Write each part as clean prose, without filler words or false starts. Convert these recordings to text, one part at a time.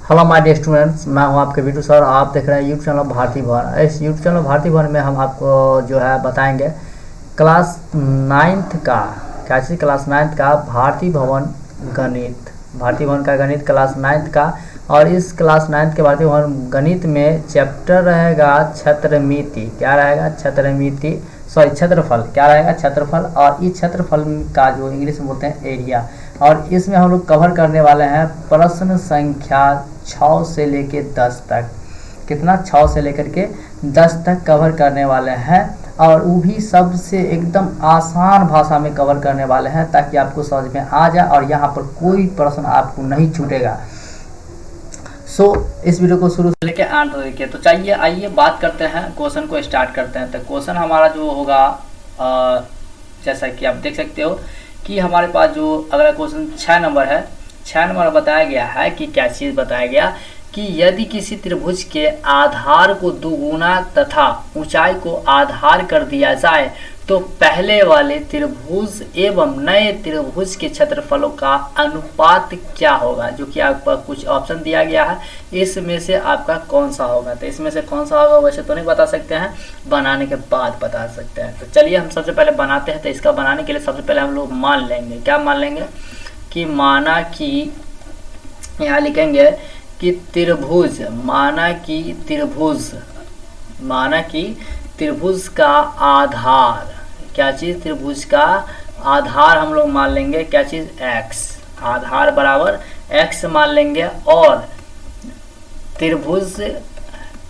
Hello my dear students, मैं हूं आपके वीटू सर। आप देख रहे हैं यूट्यूब चैनल भारती भवन। इस यूट्यूब चैनल भारती भवन में हम आपको जो है बताएंगे क्लास 9th का कैसी क्लास 9th का भारती भवन गणित, भारती भवन का गणित क्लास 9th का। और इस क्लास 9th के भारती भवन गणित में चैप्टर रहेगा क्षेत्रमिति। क्या रहेगा? क्षेत्रमिति, सॉरी क्षेत्रफल। क्या रहेगा? क्षेत्रफल। और इस क्षेत्रफल का जो इंग्लिश में बोलते हैं एरिया। और इसमें हम लोग कवर करने वाले हैं प्रश्न संख्या 6 से लेके 10 तक। कितना? 6 से लेकर के 10 तक कवर करने वाले हैं, और वो भी सबसे एकदम आसान भाषा में कवर करने वाले हैं ताकि आपको समझ में आ जाए और यहाँ पर कोई प्रश्न आपको नहीं छूटेगा। इस वीडियो को शुरू से लेके अंत तक देखिए। तो चाहिए आइए बात करते हैं, क्वेश्चन को स्टार्ट करते हैं। तो क्वेश्चन हमारा जो होगा जैसा कि आप देख सकते हो कि हमारे पास जो अगला क्वेश्चन 6 नंबर है। 6 नंबर बताया गया है कि क्या चीज़ बताया गया कि यदि किसी त्रिभुज के आधार को दुगुना तथा ऊंचाई को आधार कर दिया जाए तो पहले वाले त्रिभुज एवं नए त्रिभुज के क्षेत्रफलों का अनुपात क्या होगा। जो कि आपको कुछ ऑप्शन दिया गया है, इसमें से आपका कौन सा होगा। तो इसमें से कौन सा होगा वैसे तो नहीं बता सकते हैं, बनाने के बाद बता सकते हैं। तो चलिए हम सबसे पहले बनाते हैं। तो इसका बनाने के लिए सबसे पहले हम लोग मान लेंगे। क्या मान लेंगे? कि माना कि यहाँ लिखेंगे कि त्रिभुज, माना कि त्रिभुज का आधार, क्या चीज़? त्रिभुज का आधार हम लोग मान लेंगे क्या चीज़? x। आधार बराबर x मान लेंगे। और त्रिभुज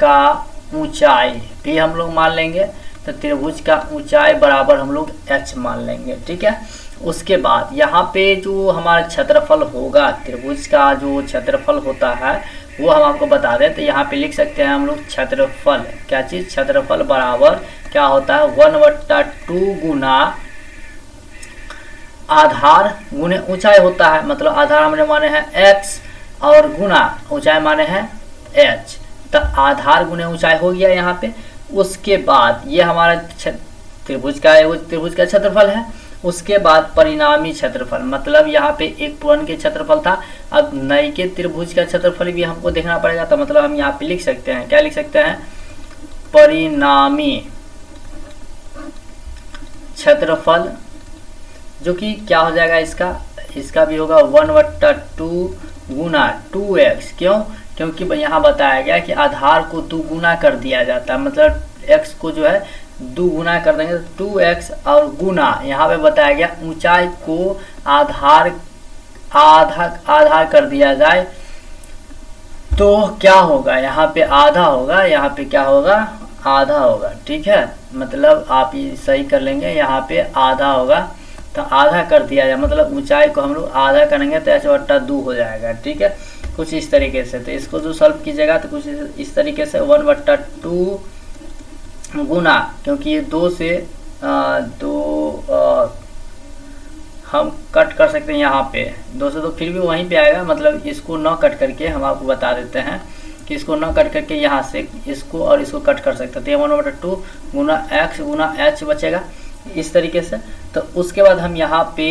का ऊंचाई भी हम लोग मान लेंगे। तो त्रिभुज का ऊंचाई बराबर हम लोग h मान लेंगे। ठीक है। उसके बाद यहाँ पे जो हमारा क्षेत्रफल होगा, त्रिभुज का जो क्षेत्रफल होता है वो हम आपको बता दें। तो यहाँ पे लिख सकते हैं हम लोग क्षेत्रफल, क्या चीज़? क्षेत्रफल बराबर क्या होता है? 1/2 गुना आधार गुने ऊंचाई होता है। मतलब आधार हमने माने हैं x और गुना ऊंचाई माने हैं h। तो आधार गुने ऊंचाई हो गया यहाँ पे। उसके बाद ये हमारा त्रिभुज का क्षेत्रफल है। उसके बाद परिणामी क्षेत्रफल, मतलब यहाँ पे एक पूर्ण के क्षेत्रफल था, अब नए के त्रिभुज का क्षेत्रफल भी हमको देखना पड़ेगा। तो मतलब हम यहाँ पे लिख सकते हैं, क्या लिख सकते हैं? परिणामी क्षेत्रफल, जो कि क्या हो जाएगा इसका भी होगा 1/2 गुना 2x। क्यों? क्योंकि यहाँ बताया गया कि आधार को दुगुना कर दिया जाता है। मतलब x को जो है दुगुना कर देंगे तो 2x, और गुना यहाँ पे बताया गया ऊंचाई को आधार कर दिया जाए तो क्या होगा? यहाँ पे आधा होगा, यहाँ पे क्या होगा? आधा होगा। ठीक है, मतलब आप ये सही कर लेंगे, यहाँ पे आधा होगा। तो आधा कर दिया जाए, मतलब ऊंचाई को हम लोग आधा करेंगे तो h/2 हो जाएगा। ठीक है, कुछ इस तरीके से। तो इसको जो सॉल्व कीजिएगा तो कुछ इस तरीके से 1/2 गुना, क्योंकि ये 2 से 2 हम कट कर सकते हैं यहाँ पे 2 से, तो फिर भी वहीं पे आएगा। मतलब इसको न कट करके हम आपको बता देते हैं कि इसको न कट करके यहाँ से इसको और इसको कट कर सकते हैं। तो 1/2 गुना x गुना h बचेगा इस तरीके से। तो उसके बाद हम यहाँ पे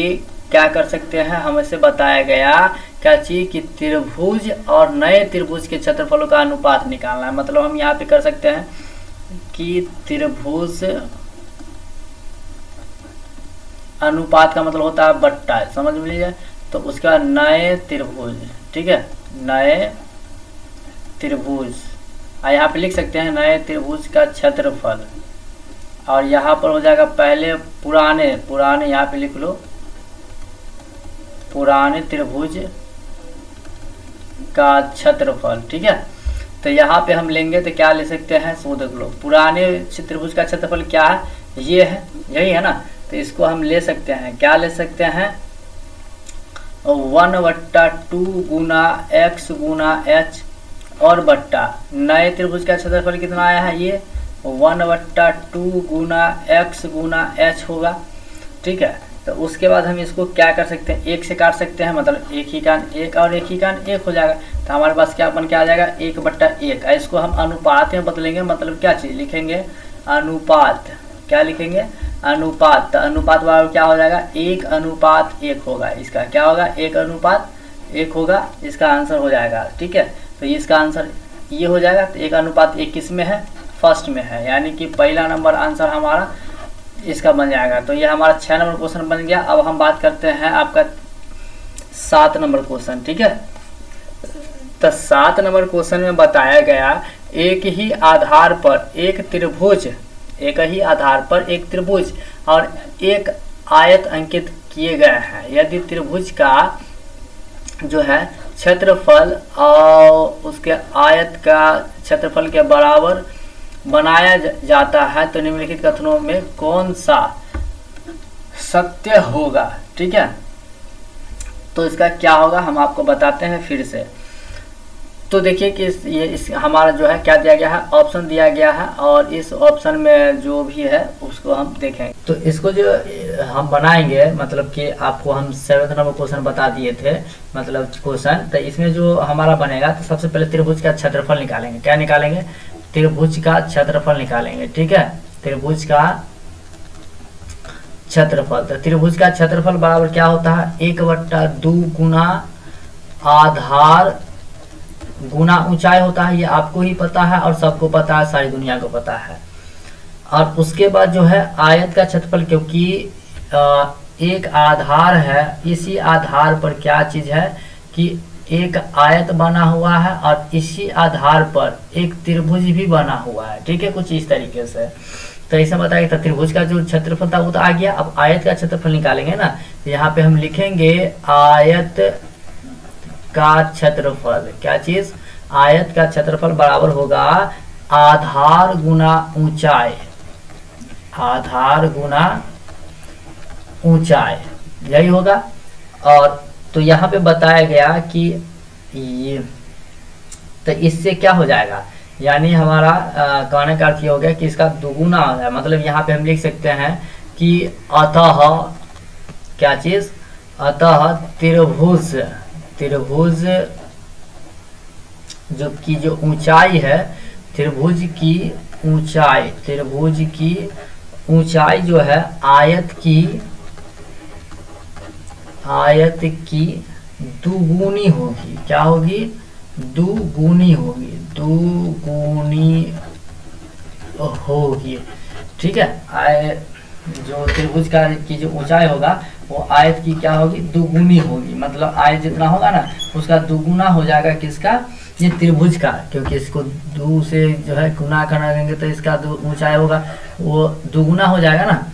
क्या कर सकते हैं, हमें से बताया गया क्या चीज़ कि त्रिभुज और नए त्रिभुज के क्षेत्रफलों का अनुपात निकालना है। मतलब हम यहाँ पे कर सकते हैं कि त्रिभुज अनुपात का मतलब होता है बट्टा, समझ में लीजिए। तो उसका नए त्रिभुज, ठीक है, नए त्रिभुज, यहाँ पे लिख सकते हैं नए त्रिभुज का क्षेत्रफल। और यहाँ पर हो जाएगा पहले पुराने यहाँ पे लिख लो पुराने त्रिभुज का क्षेत्रफल। ठीक है, तो यहाँ पे हम लेंगे तो क्या ले सकते हैं, सो देख लो पुराने त्रिभुज का क्षेत्रफल क्या है, ये है, यही है ना। तो इसको हम ले सकते हैं, क्या ले सकते हैं? 1/2 गुना x गुना h और बट्टा नए त्रिभुज का क्षेत्रफल कितना आया है, ये 1/2 गुना x गुना h होगा। ठीक है, तो उसके बाद हम इसको क्या कर सकते हैं, 1 से काट सकते हैं, मतलब 1 ही कान 1 और 1 ही कान 1 हो जाएगा। तो हमारे पास क्या बन के आ जाएगा 1/1। इसको हम अनुपात में बदलेंगे, मतलब क्या चीज़ लिखेंगे, अनुपात। क्या लिखेंगे? अनुपात। तो अनुपात बराबर क्या हो जाएगा, 1/1 होगा। इसका क्या होगा, 1/1 होगा, इसका आंसर हो जाएगा। ठीक है, तो इसका आंसर ये हो जाएगा। तो 1:1 किस में है, फर्स्ट में है, यानी कि पहला नंबर आंसर हमारा इसका बन जाएगा। तो ये हमारा 6 नंबर क्वेश्चन बन गया। अब हम बात करते हैं आपका 7 नंबर क्वेश्चन, ठीक है। तो 7 नंबर क्वेश्चन में बताया गया एक ही आधार पर एक त्रिभुज, एक ही आधार पर एक त्रिभुज और एक आयत अंकित किए गए हैं। यदि त्रिभुज का जो है क्षेत्रफल और उसके आयत का क्षेत्रफल के बराबर बनाया जाता है तो निम्नलिखित कथनों में कौन सा सत्य होगा, ठीक है। तो इसका क्या होगा हम आपको बताते हैं फिर से। तो देखिए कि इस हमारा जो है क्या दिया गया है, ऑप्शन दिया गया है और इस ऑप्शन में जो भी है उसको हम देखेंगे। तो इसको जो हम बनाएंगे, मतलब कि आपको हम 7 नंबर क्वेश्चन बता दिए थे, मतलब क्वेश्चन, तो इसमें जो हमारा बनेगा तो सबसे पहले त्रिभुज का क्षेत्रफल निकालेंगे। क्या निकालेंगे, त्रिभुज का क्षेत्रफल निकालेंगे, ठीक है। त्रिभुज का क्षेत्रफल, तो त्रिभुज का क्षेत्रफल बराबर क्या होता है, 1/2 गुना आधार गुना ऊंचाई होता है। ये आपको ही पता है और सबको पता है, सारी दुनिया को पता है। और उसके बाद जो है आयत का क्षेत्रफल, क्योंकि एक आधार है, इसी आधार पर क्या चीज है कि एक आयत बना हुआ है और इसी आधार पर एक त्रिभुज भी बना हुआ है, ठीक है, कुछ इस तरीके से। तो ऐसा बताया था त्रिभुज का जो क्षेत्रफल था वो तो आ गया। अब आयत का क्षेत्रफल निकालेंगे ना, तो यहाँ पे हम लिखेंगे आयत का क्षेत्रफल, क्या चीज, आयत का क्षेत्रफल बराबर होगा आधार गुना ऊंचाई, आधार गुना ऊंचाई, यही होगा। और तो यहाँ पे बताया गया कि ये, तो इससे क्या हो जाएगा, यानी हमारा कहने का अर्थ ये हो गया कि इसका दुगुना हो जाए। मतलब यहाँ पे हम लिख सकते हैं कि अतः क्या चीज, अतः त्रिभुज, त्रिभुज जो ऊंचाई है, त्रिभुज की ऊंचाई, त्रिभुज की ऊंचाई जो है आयत की दुगुनी होगी। क्या होगी, दुगुनी होगी, दुगुनी होगी, ठीक है। जो त्रिभुज का की जो ऊंचाई होगा वो आयत की क्या होगी, दुगुनी होगी। मतलब आयत जितना होगा ना उसका दुगुना हो जाएगा किसका, ये त्रिभुज का, क्योंकि इसको 2 से जो है गुना करेंगे तो इसका ऊंचाई होगा वो दुगुना हो जाएगा ना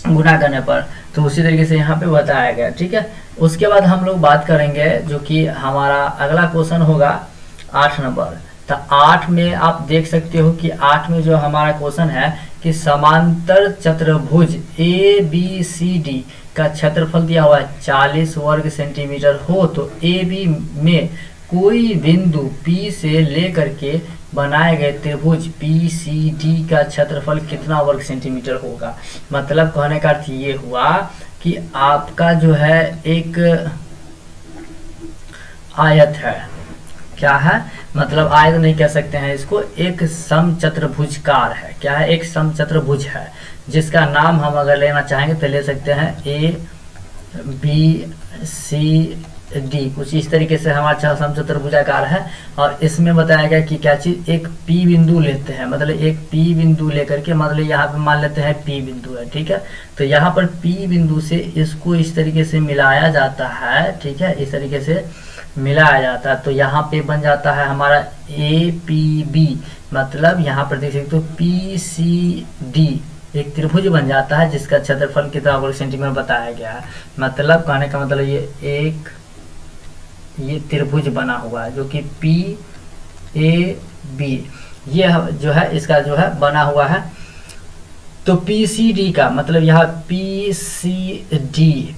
गुना करने पर। तो उसी तरीके से यहाँ पे बताया गया, ठीक है। उसके बाद हम लोग बात करेंगे जो कि हमारा अगला क्वेश्चन होगा 8 नंबर। तो 8 में आप देख सकते हो कि 8 में जो हमारा क्वेश्चन है कि समांतर चतुर्भुज ABCD का क्षेत्रफल दिया हुआ है 40 वर्ग सेंटीमीटर हो तो AB में कोई बिंदु P से लेकर के बनाए गए त्रिभुज PCD का क्षेत्रफल कितना वर्ग सेंटीमीटर होगा। मतलब कहने का अर्थ ये हुआ कि आपका जो है एक आयत है, क्या है, मतलब आयत नहीं कह सकते हैं इसको, एक समचतुर्भुजकार है। क्या है, एक समचतुर्भुज है जिसका नाम हम अगर लेना चाहेंगे तो ले सकते हैं ABCD, कुछ इस तरीके से हमारा समचतुर्भुजाकार है। और इसमें बताया गया कि क्या चीज, एक P बिंदु लेते हैं, मतलब एक P बिंदु लेकर के, मतलब यहाँ पे मान लेते हैं P बिंदु है, ठीक है। तो यहाँ पर P बिंदु से इसको इस तरीके से मिलाया जाता है, ठीक है, इस तरीके से मिलाया जाता है। तो यहाँ पे बन जाता है हमारा APB, मतलब यहाँ पर देख सकते हो PCD एक त्रिभुज बन जाता है जिसका क्षेत्रफल कितना वर्ग सेंटीमीटर बताया गया है। मतलब कहने का मतलब ये त्रिभुज बना हुआ है जो कि PAB ये जो है इसका जो है बना हुआ है। तो PCD का मतलब यहाँ PCD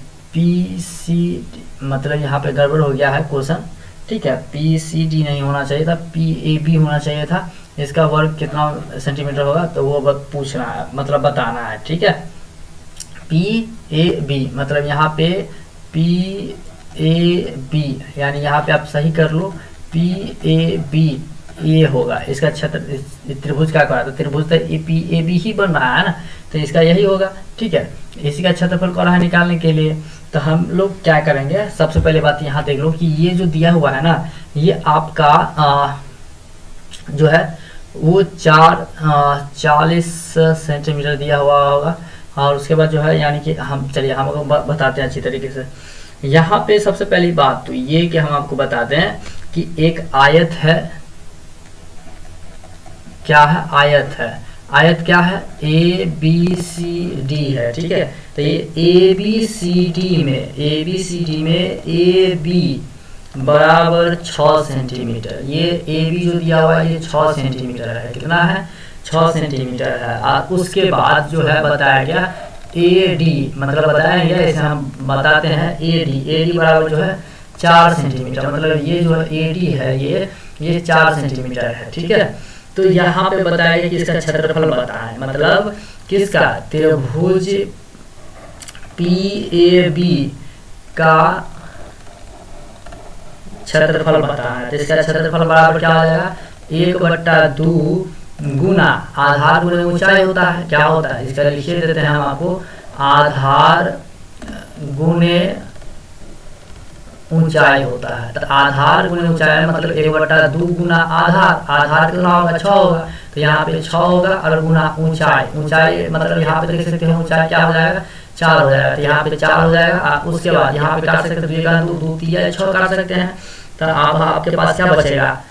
मतलब यहाँ पे गड़बड़ हो गया है क्वेश्चन, ठीक है। PCD नहीं होना चाहिए था, PAB होना चाहिए था। इसका वर्ग कितना सेंटीमीटर होगा तो वो पूछना है, मतलब बताना है, ठीक है। PAB मतलब यहाँ पे PAB, यानी यहाँ पे आप सही कर लो, PAB ये होगा इसका क्षेत्र, त्रिभुज का कहा, तो त्रिभुज तो PAB ही बन रहा है ना, तो इसका यही होगा, ठीक है। इसी का क्षेत्रफल को है निकालने के लिए तो हम लोग क्या करेंगे, सबसे पहले बात यहाँ देख लो कि ये जो दिया हुआ है ना, ये आपका जो है वो 40 सेंटीमीटर दिया हुआ होगा। और उसके बाद जो है यानी कि हम चलिए हम आपको बताते हैं अच्छी तरीके से। यहाँ पे सबसे पहली बात तो ये कि हम आपको बताते हैं कि एक आयत है, क्या है, आयत है। आयत क्या है, ए बी सी डी है, ठीक है। तो ये ए बी सी डी में ए बी बराबर 6 सेंटीमीटर, ये ए बी जो दिया हुआ है ये 6 सेंटीमीटर है। कितना है, 6 सेंटीमीटर है। और उसके बाद जो है बताया गया ए डी, मतलब बताया गया इसे हम बताते हैं ए डी बराबर जो है 4 सेंटीमीटर, मतलब ये जो है ए डी है ये 4 सेंटीमीटर है, ठीक है। तो यहाँ पे बताया गया कि इसका क्षेत्रफल बताएं, मतलब किसका, त्रिभुज पी ए बी का क्षेत्रफल बताना। तो इसका क्षेत्रफल बराबर क्या हो जाएगा, 1/2 गुना आधार गुना ऊंचाई होता है। क्या होता है, इसका लिखे देते हैं हम आपको, आधार गुने ऊंचाई होता है। तो आधार गुने ऊंचाई मतलब 1/2 गुना आधार कितना होगा, 6 होगा। तो यहाँ पे 6 होगा और गुना ऊंचाई मतलब यहाँ पे देख सकते हैं ऊंचाई क्या हो जाएगा, 4 हो जाएगा। तो यहाँ पे 4 हो जाएगा। उसके बाद यहाँ पे काट सकते हैं 2 3 6 काट सकते हैं। तो अब आपके पास क्या बचेगा,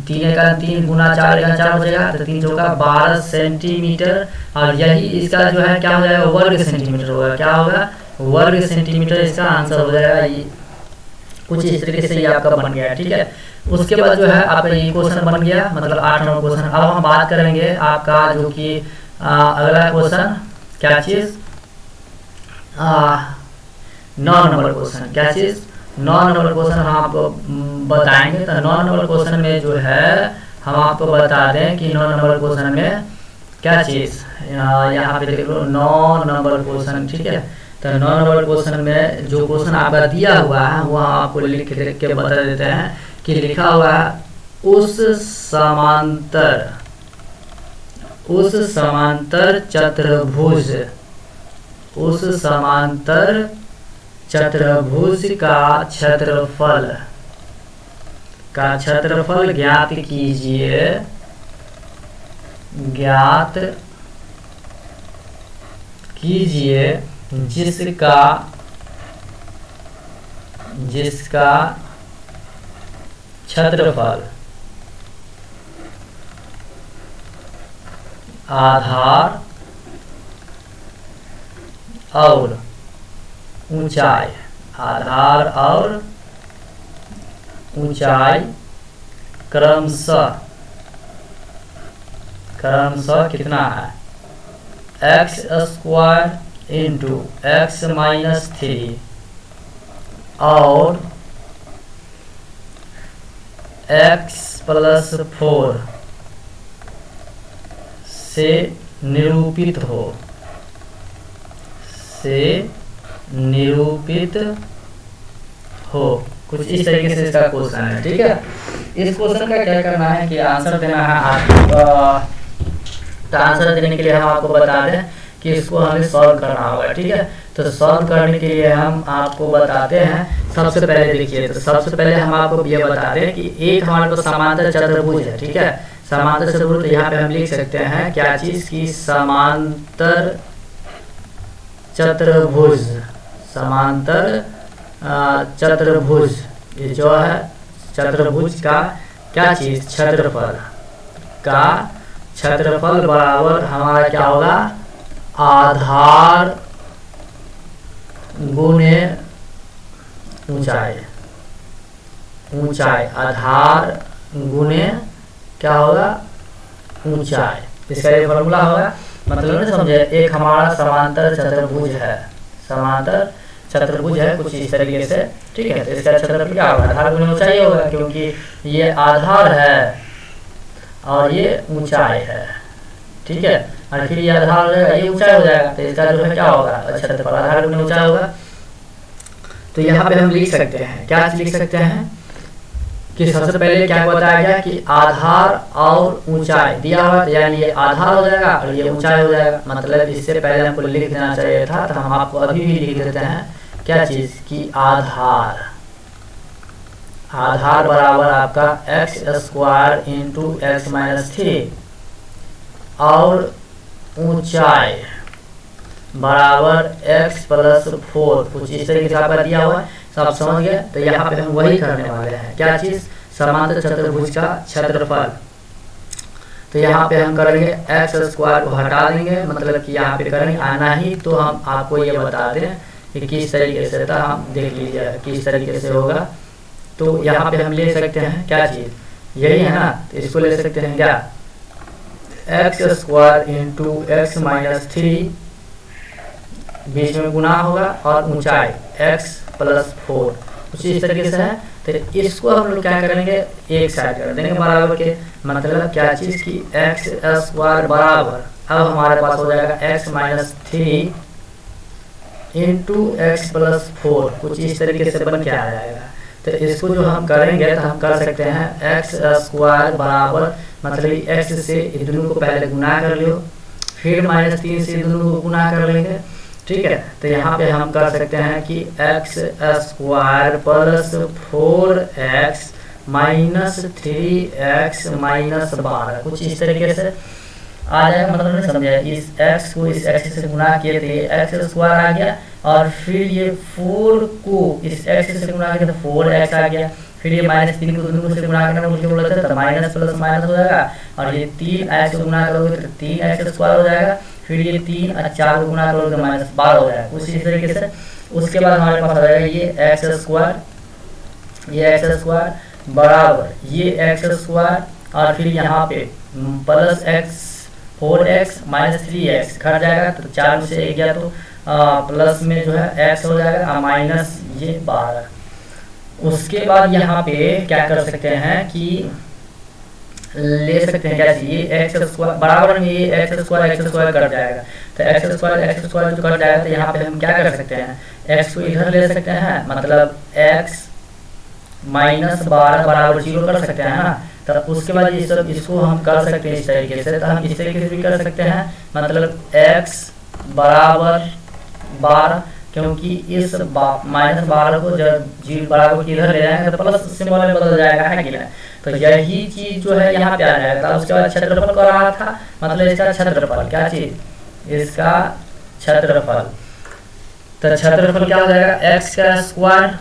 3 गुना 4 हो जाएगा। तो 3 होगा 12 सेंटीमीटर। और यही इसका जो है क्या हो जाएगा, वर्ग सेंटीमीटर होगा। क्या होगा, वर्ग सेंटीमीटर इसका आंसर हो जाएगा। ये कुछ इस तरीके से ये आपका बन गया, ठीक है। उसके बाद जो है आपका ये क्वेश्चन बन गया, मतलब 8 नंबर क्वेश्चन। अब हम बात करेंगे आपका जो कि अगला क्वेश्चन क्या चीज, 9 नंबर क्वेश्चन। क्या चीज, 9 नंबर क्वेश्चन हम आपको बताएंगे। तो 9 नंबर क्वेश्चन में जो है हम आपको बता दें कि 9 नंबर क्वेश्चन में क्या चीज, यहाँ पे देख लो 9 नंबर क्वेश्चन, ठीक है। तो 9 नंबर क्वेश्चन में जो क्वेश्चन आपका दिया हुआ है वो आपको लिख के बता देते हैं कि लिखा हुआ है उस समांतर चतुर्भुज का क्षेत्रफल ज्ञात कीजिए जिसका क्षेत्रफल आधार और ऊंचाई क्रमशः कितना है, x² इंटू x-3 और x+4 से निरूपित हो। कुछ इस तरीके से इसका क्वेश्चन है, ठीक है। इस क्वेश्चन का क्या करना है कि आंसर देना है आपको। तो आंसर देने के लिए हम आपको बता दें कि इसको हमें सॉल्व करना होगा, ठीक है। तो सॉल्व करने के लिए हम आपको बताते हैं, सबसे पहले देखिए, तो सबसे पहले हम आपको ये बताते हैं कि एक हमारे पास समांतर चतुर्भुज है, ठीक है। समांतर चतुर्भुज, तो यहाँ पे हम लिख सकते हैं क्या चीज की, समांतर चतुर्भुज ये जो है चतुर्भुज का क्या चीज, क्षेत्रफल बराबर हमारा क्या होगा, आधार गुने ऊंचाई, आधार गुने क्या होगा, ऊंचाई। इसका ये फॉर्मूला होगा, मतलब नहीं समझे। एक हमारा समांतर चतुर्भुज है कुछ इस तरीके से, ठीक है। तो इसका क्षेत्रफल क्या होगा, आधार गुने ऊंचाई होगा, क्योंकि ये आधार है और ये ऊंचाई है, ठीक है। और फिर ये आधार हो जाएगा, ये ऊंचाई हो जाएगा। तो इसका जो है क्या होगा, क्षेत्रफल आधार गुने ऊंचाई होगा। तो यहाँ पे हम लिख सकते हैं, क्या लिख सकते हैं कि सबसे पहले क्या बताया गया कि आधार और ऊंचाई दिया हुआ, यानी ये आधार हो जाएगा और ये ऊंचाई हो जाएगा। मतलब इससे पहले हमको लिख देना चाहिए था, तो हम आपको अभी भी लिख देते हैं क्या चीज की, आधार बराबर आपका x square into x minus 3 और ऊंचाई बराबर x प्लस 4, कुछ इस तरीके से आपका दिया हुआ है, सब समझ गया। तो यहाँ पे हम वही करने वाले हैं, क्या चीज़, समांतर चतुर्भुज का क्षेत्रफल। तो यहाँ पे हम करेंगे एक्स स्क्वायर को हटा देंगे, मतलब कि यहाँ पे करेंगे आना ही, तो हम आपको ये बता दें कि किस तरीके से, तो हम देख लीजिए किस तरीके से होगा। तो यहाँ पे हम ले सकते हैं क्या चीज़, यही है ना, तो इसको ले सकते हैं क्या, x square into x minus 3, बीच में गुना होगा, और ऊंचाई x प्लस 4, कुछ इस तरीके से है। तो इसको हम लोग क्या करेंगे, एक साइड कर देंगे बराबर के, मतलब क्या चीज़ की एक्स स्क्वायर बराबर, अब हमारे पास हो जाएगा x minus 3 into x plus 4, कुछ इस तरीके से बन के आ जाएगा। तो इसको जो हम करेंगे तो हम कर सकते हैं एक्स स्क्वायर बराबर, मतलब x से इन दोनों को पहले गुना कर लो, फिर माइनस 3 से इन दोनों को गुना कर लेंगे, ठीक है। तो यहाँ पे हम कर सकते हैं कि x square plus 4x minus 3x minus 12, कुछ इस तरीके से आ जाएगा, मतलब नहीं समझे, इस x को इस x से गुना किए तो ये एक्स स्क्वायर आ गया, और फिर ये 4 को इस x से गुना किया तो 4x आ गया, फिर ये माइनस 3 को दोनों से गुना करना उनके बोला था, तो माइनस प्लस माइनस हो जाएगा, और ये 3x को गुना करोगे तो 3x स्क्वायर हो जाएगा, फिर ये 3 और 4 को गुना करोगे तो माइनस 12 हो जाएगा, उसी तरीके से। उसके बाद हमारे पास आ जाएगा ये एक्स स्क्वायर, ये एक्स स्क्वायर बराबर ये एक्स स्क्वायर, और फिर यहाँ पे plus x 4x minus 3x घट जाएगा, तो 4 में से 1 गया तो प्लस में जो है x हो जाएगा, और माइनस ये 12। उसके बाद यहाँ पे क्या कर सकते हैं कि ले सकते हैं क्या चाहिए, एक्स स्क्वायर बराबर में ये एक्स स्क्वायर कट जाएगा, तो एक्स स्क्वायर जो कट जाएगा, तो यहाँ पे हम क्या कर सकते हैं, एक्स को इधर ले सकते हैं, मतलब एक्स माइनस 12 बराबर 0 कर सकते हैं ना। तो उसके बाद ये सब इसको हम कर सकते हैं इस तरीके से, तो हम इस तरीके से भी कर सकते हैं, मतलब x बराबर 12, क्योंकि इस माइनस 12 को जब 0 बराबर की इधर ले जाएंगे तो प्लस सिंबल में बदल जाएगा, है कि नहीं। तो यही चीज जो है यहाँ पे आ जाएगा। उसके बाद क्षेत्रफल कर रहा था, मतलब इसका क्षेत्रफल, क्या चीज, इसका क्षेत्रफल। तो क्षेत्रफल क्या हो जाएगा, एक्स का स्क्वायर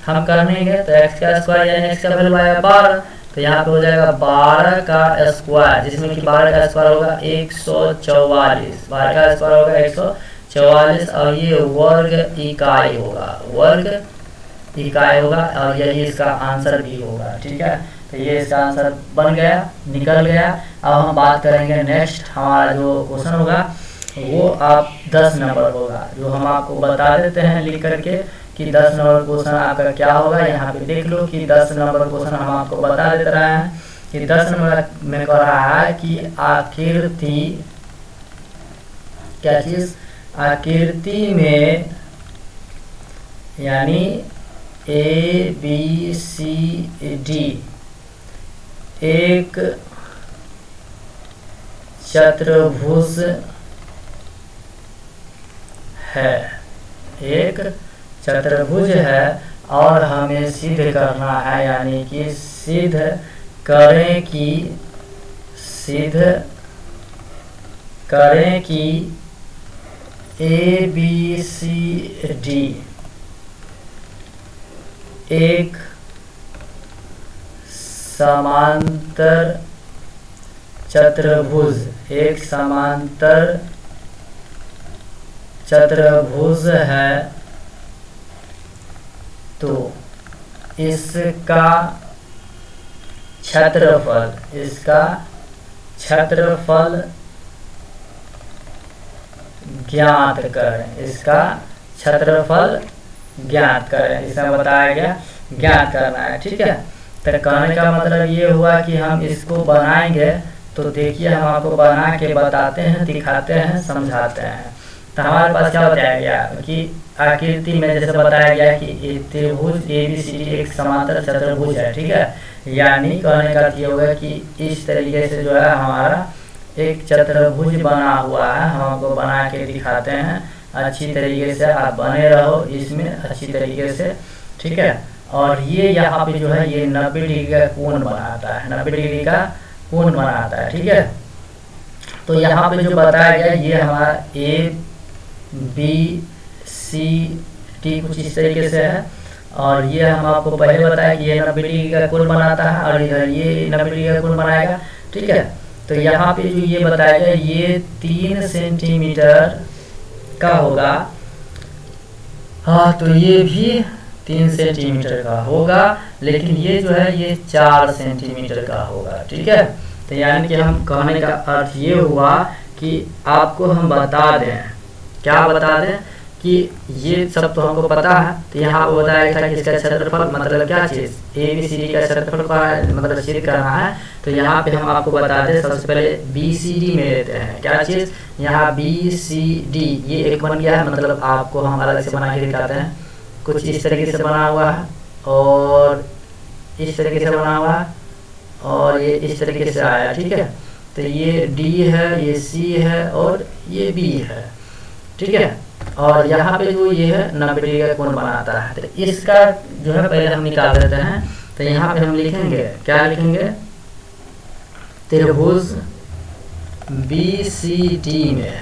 हम करनेंगे, तो एक्स का स्क्वायर यानी एक्स का वैल्यू आया 12, तो यहाँ पे हो जाएगा 12 का स्क्वायर, जिसमें कि 12 का स्क्वायर होगा 144, 12 का स्क्वायर होगा 144, और ये वर्ग इकाई होगा, वर्ग इकाई होगा, और यही इसका आंसर भी होगा, ठीक है। तो ये इसका आंसर बन गया, निकल गया। अब हम बात करेंगे नेक्स्ट, हमारा जो क्वेश्चन होगा वो आप 10 नंबर होगा, जो हम आपको बता देते हैं लिख करके कि 10 नंबर क्वेश्चन आपका क्या होगा। यहाँ पे देख लो कि 10 नंबर क्वेश्चन हम आपको बता देते रहे हैं कि 10 नंबर में कह रहा है कि आकृति, क्या चीज, आकृति में यानी ABCD एक चतुर्भुज है, एक चतुर्भुज है, और हमें सिद्ध करना है, यानी कि सिद्ध करें कि ABCD एक समांतर चतुर्भुज, एक समांतर चतुर्भुज है, तो इसका क्षेत्रफल ज्ञात करें, इसका क्षेत्रफल ज्ञात करें, इसमें बताया गया ज्ञात करना है, ठीक है। तो कहने का मतलब ये हुआ कि हम इसको बनाएंगे, तो देखिए हम आपको बना के बताते हैं, दिखाते हैं, समझाते हैं। तो हमारे पास क्या बताया गया कि आकृति में जैसे बताया गया कि त्रिभुज ABCD एक समांतर चतुर्भुज है, ठीक है। यानी कहने का ये होगा कि इस तरीके से जो है हमारा एक चतुर्भुज बना हुआ है, हम आपको बना के दिखाते हैं। अच्छी तरीके से आप बने रहो इसमें अच्छी तरीके से, ठीक है। और ये यहाँ पे जो है ये 90 डिग्री का कोण बनाता है, 90 डिग्री का कोण बनाता है। ठीक है, तो यहाँ पे जो बताया गया ये हमारा ABCD कुछ इस तरीके से है, और ये हम आपको पहले बताया कि ये 90 डिग्री का कोण बनाता है और इधर ये 90 डिग्री का कोण बनाएगा। ठीक है, तो यहाँ पे जो ये बताया गया ये 3 सेंटीमीटर का होगा। हाँ, तो ये भी 3 सेंटीमीटर का होगा, लेकिन ये जो है ये 4 सेंटीमीटर का होगा। ठीक है, तो यानी कि हम कहने का अर्थ ये हुआ कि आपको हम बता दें, क्या बता दें कि ये सब तो हमको पता है, तो यहाँ पर बताया था कि इसका क्षेत्रफल मतलब क्या चीज़ ABCD का क्षेत्रफल का मतलब सिद्ध करना है। तो यहाँ पे हम आपको बता दें, सबसे पहले BCD में लेते हैं, क्या चीज़ यहाँ BCD ये एक बन गया है, मतलब आपको हम अलग से बना के दिखाते हैं। कुछ इस तरीके से बना हुआ है और इस तरीके से बना हुआ है और ये इस तरीके से आया। ठीक है, तो ये D है, ये C है और ये B है। ठीक है, और यहाँ पे जो ये है 90 डिग्री का कोण बनाता है। तो इसका जो है पहले हम निकाल देते हैं। तो यहाँ पे हम लिखेंगे, क्या लिखेंगे, त्रिभुज BCD में,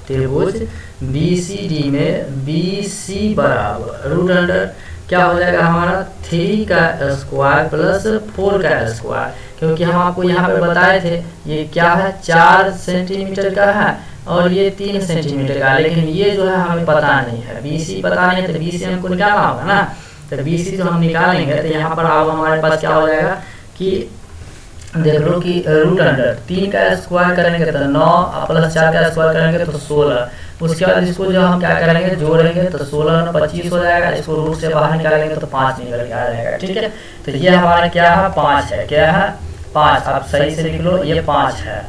त्रिभुज BCD में BC बराबर रूट अंडर क्या हो जाएगा हमारा 3 का स्क्वायर प्लस 4 का स्क्वायर, क्योंकि हम आपको यहाँ पे बताए थे ये क्या है 4 सेंटीमीटर का है और ये 3 सेंटीमीटर का, लेकिन ये जो है हमें पता नहीं है, BC पता नहीं है, तो BC हमको निकालना होगा ना। तो BC जो हम निकालेंगे तो यहाँ पर अब हमारे पास क्या हो जाएगा कि देख लो कि रूट अंडर 3 का स्क्वायर करेंगे तो 9 प्लस 4 का स्क्वायर करेंगे तो 16। उसके बाद इसको जो हम क्या करेंगे जोड़ेंगे तो 16 में 25 हो जाएगा, इसको रूट से बाहर निकालेंगे तो 5 निकल के आ जाएगा। ठीक है, तो ये हमारा क्या है 5 है, क्या है 5, आप सही से लिख लो ये 5 है।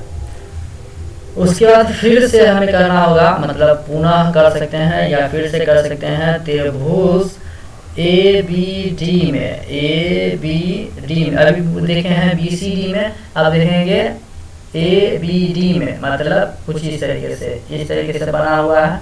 उसके बाद फिर से हमें करना होगा, मतलब पुनः कर सकते हैं या फिर से कर सकते हैं त्रिभुज ABD में, ABD में अभी देखे हैं BCD में, अब देखेंगे ABD में, मतलब कुछ इस तरीके से बना हुआ है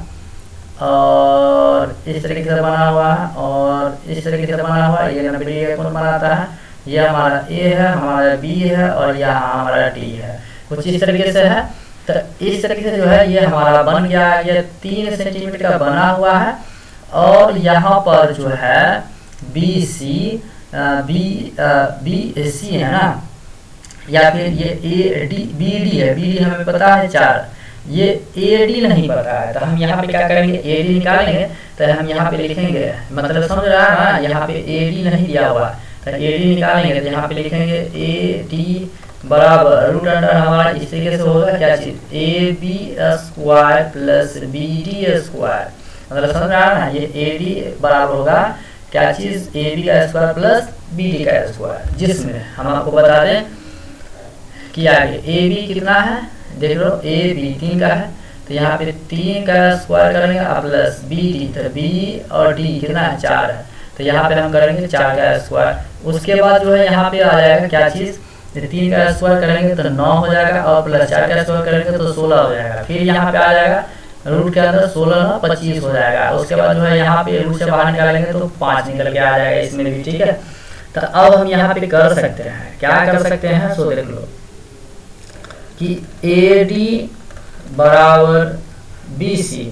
और इस तरीके से बना हुआ है और इस तरीके से बना हुआ है। ये 90 डिग्री का कोण बनाता है, ये हमारा A है, हमारा B है और यहाँ हमारा D है, कुछ इस तरीके से है। तो इस तरीके से जो है ये हमारा बन गया, ये 3 सेंटीमीटर का बना हुआ है और यहाँ पर जो है BC है ना, या फिर ये BD है, BD हमें पता है 4, ये AD नहीं पता है। तो हम यहाँ पे क्या करेंगे AD निकालेंगे, तो हम यहाँ पे लिखेंगे, मतलब समझ रहा है ना, यहाँ पे AD नहीं दिया हुआ, तो AD निकालेंगे तो यहाँ पे लिखेंगे AD बराबर रूट अंडर हमारा इस तरीके से होगा क्या चीज AB square plus BD square, मतलब समझ रहा है ना, ये AD बराबर होगा क्या चीज AB का स्क्वायर प्लस BD का स्क्वायर, जिसमें हम आपको बता दें कि आगे AB कितना है, देख लो AB 3 का है, तो यहाँ पे 3 का स्क्वायर करेंगे प्लस BD, तो B और D कितना है 4 है, तो यहाँ पे हम करेंगे 4 का स्क्वायर। उसके बाद जो है यहाँ पे आ जाएगा क्या चीज 3 का स्क्वायर करेंगे तो 9 हो जाएगा और प्लस 4 का स्क्वायर करेंगे तो 16 हो जाएगा। फिर यहाँ पे आ जाएगा रूट के अंदर 16 25 हो जाएगा। उसके बाद जो है यहाँ पे रूट से बाहर निकालेंगे तो 5 निकल के आ जाएगा इसमें भी। ठीक है, तो अब हम यहाँ पे कर सकते हैं, क्या कर सकते हैं, सो देख लो कि AD बराबर BC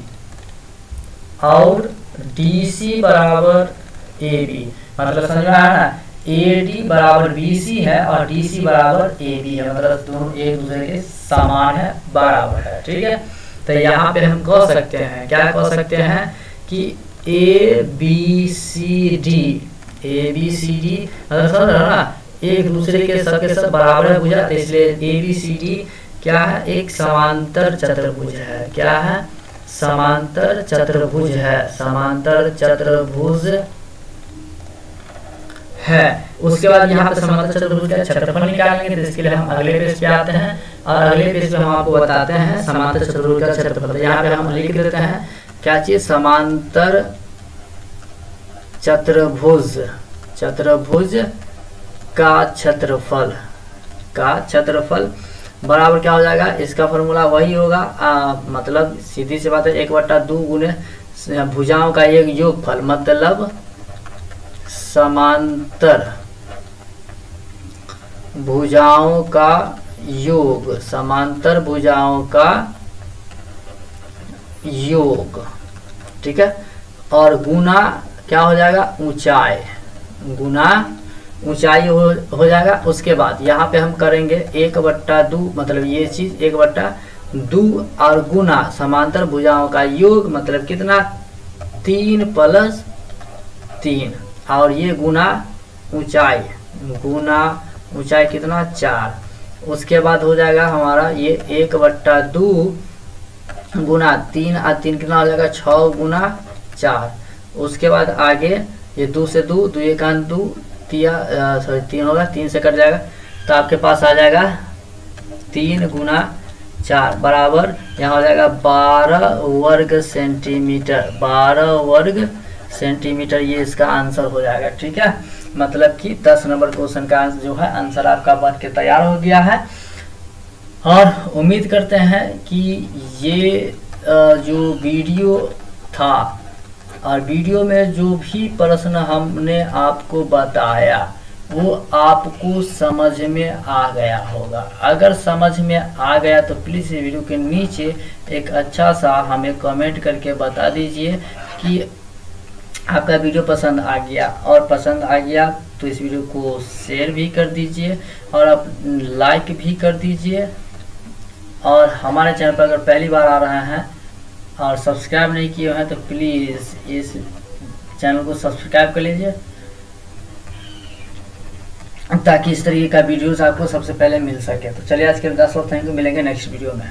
और DC बराबर AB, मतलब समझ में आया ना, AD बराबर BC है और DC बराबर AB है, मतलब दोनों एक दूसरे के समान है, बराबर है। ठीक है, तो यहाँ पे हम कह सकते हैं, क्या कह सकते हैं कि ABCD मतलब समझ रहे हो ना, एक दूसरे के सबके सब बराबर है बुझा, तो इसलिए ABCD क्या है, एक समांतर चतुर्भुज है। क्या है, समांतर चतुर्भुज है, समांतर चतुर्भुज है। उसके बाद यहाँ पे समांतर चतुर्भुज का क्षेत्रफल निकालेंगे, तो इसके लिए हम अगले पेज पे आते हैं और अगले पेज पे हम आपको बताते हैं समांतर चतुर्भुज का क्षेत्रफल। तो यहाँ पे हम लिख देते हैं क्या चीज, समांतर चतुर्भुज, चतुर्भुज का क्षेत्रफल बराबर क्या हो जाएगा, इसका फॉर्मूला वही होगा, मतलब सीधी सी बात है 1/2 गुने भुजाओं का एक योगफल, मतलब समांतर भुजाओं का योग, समांतर भुजाओं का योग, ठीक है। और गुना क्या हो जाएगा, ऊंचाई, गुना ऊंचाई हो जाएगा। उसके बाद यहाँ पे हम करेंगे 1/2, मतलब ये चीज 1/2 और गुना समांतर भुजाओं का योग मतलब कितना, 3 + 3, और ये गुना ऊंचाई, गुना ऊंचाई कितना, 4। उसके बाद हो जाएगा हमारा ये 1/2 गुना 3 और 3 कितना हो जाएगा, 6 × 4। उसके बाद आगे ये 2 से 2, 2 × 1 2, 3 होगा, 3 से कट जाएगा, तो आपके पास आ जाएगा 3 × 4 बराबर यहाँ हो जाएगा 12 वर्ग सेंटीमीटर, 12 वर्ग सेंटीमीटर, ये इसका आंसर हो जाएगा, ठीक है। मतलब कि 10 नंबर क्वेश्चन का आंसर जो है आंसर आपका बन के तैयार हो गया है। और उम्मीद करते हैं कि ये जो वीडियो था और वीडियो में जो भी प्रश्न हमने आपको बताया वो आपको समझ में आ गया होगा। अगर समझ में आ गया तो प्लीज़ इस वीडियो के नीचे एक अच्छा सा हमें कमेंट करके बता दीजिए कि आपका वीडियो पसंद आ गया, और पसंद आ गया तो इस वीडियो को शेयर भी कर दीजिए और आप लाइक भी कर दीजिए। और हमारे चैनल पर अगर पहली बार आ रहे हैं और सब्सक्राइब नहीं किए हैं तो प्लीज़ इस चैनल को सब्सक्राइब कर लीजिए ताकि इस तरीके का वीडियोस आपको सबसे पहले मिल सके। तो चलिए आज के लिए 10 और थैंक यू, मिलेंगे नेक्स्ट वीडियो में।